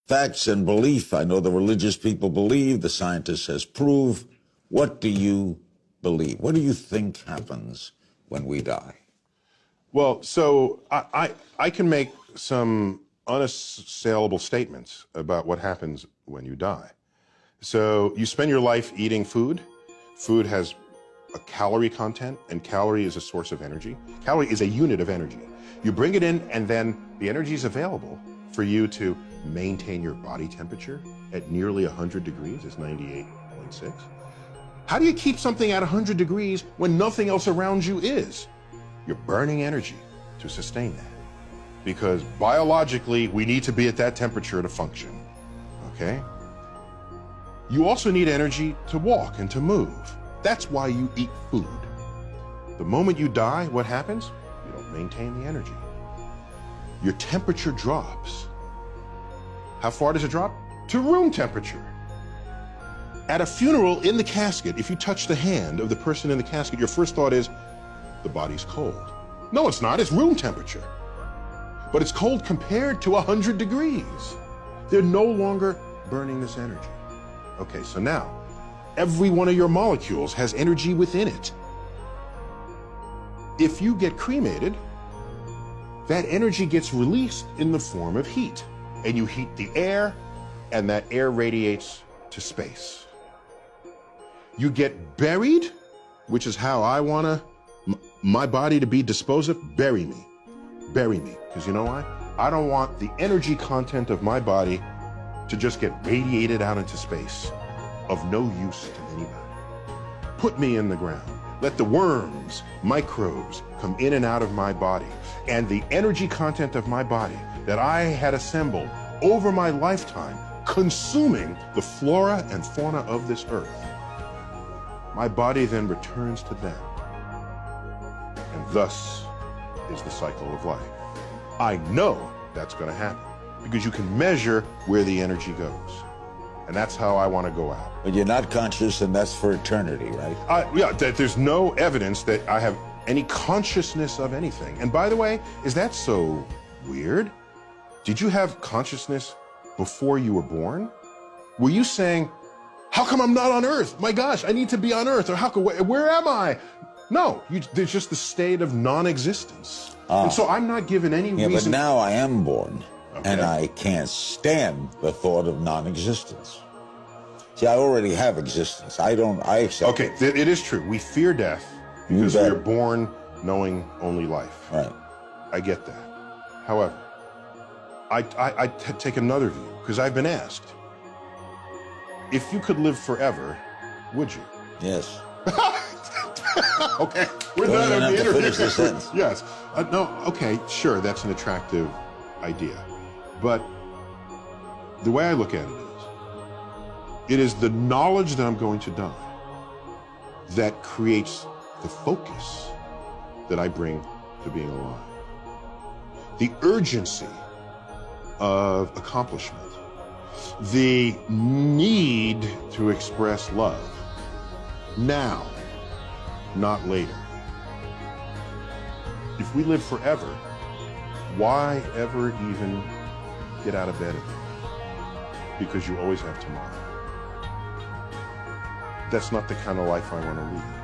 facts and belief. I know the religious people believe, the scientist has proved. What do you believe? What do you think happens when we die? Well, so I can make some unassailable statements about what happens when you die. So you spend your life eating food. Food has a calorie content, and calorie is a source of energy. Calorie is a unit of energy. You bring it in, and then the energy is available for you to maintain your body temperature at nearly 100 degrees. It's 98.6. How do you keep something at 100 degrees when nothing else around you is? You're burning energy to sustain that. Because biologically, we need to be at that temperature to function, okay? You also need energy to walk and to move. That's why you eat food. The moment you die, what happens? You don't maintain the energy. Your temperature drops. How far does it drop? To room temperature. At a funeral, in the casket, if you touch the hand of the person in the casket, your first thought is, the body's cold. No, it's not. It's room temperature. But it's cold compared to 100 degrees. They're no longer burning this energy. Okay, so now, every one of your molecules has energy within it. If you get cremated, that energy gets released in the form of heat. And you heat the air, and that air radiates to space. You get buried, which is how I want my body to be disposed of. Bury me. Bury me. Because you know why? I don't want the energy content of my body to just get radiated out into space of no use to anybody. Put me in the ground. Let the worms, microbes come in and out of my body. And the energy content of my body that I had assembled over my lifetime, consuming the flora and fauna of this earth, my body then returns to them. And thus is the cycle of life. I know that's going to happen because you can measure where the energy goes. And that's how I want to go out. But you're not conscious, and that's for eternity, right? Yeah, there's no evidence that I have any consciousness of anything. And by the way, is that so weird? Did you have consciousness before you were born? Were you saying, how come I'm not on Earth? My gosh, I need to be on Earth. Or how come, where am I? No, there's just the state of non-existence. And so I'm not given any reason. Yeah, but now I am born. Okay. And I can't stand the thought of non-existence. See, I already have existence. I accept Okay, it is true. We fear death because we are born knowing only life. Right. I get that. However, I take another view, because I've been asked, if you could live forever, would you? Yes. Okay, we're done on the interview. Finish the sentence. Yes. No, okay, sure, that's an attractive idea. But the way I look at it is the knowledge that I'm going to die that creates the focus that I bring to being alive. The urgency of accomplishment. The need to express love. Now, not later. If we live forever, why ever even get out of bed at night? Because you always have tomorrow. That's not the kind of life I want to lead.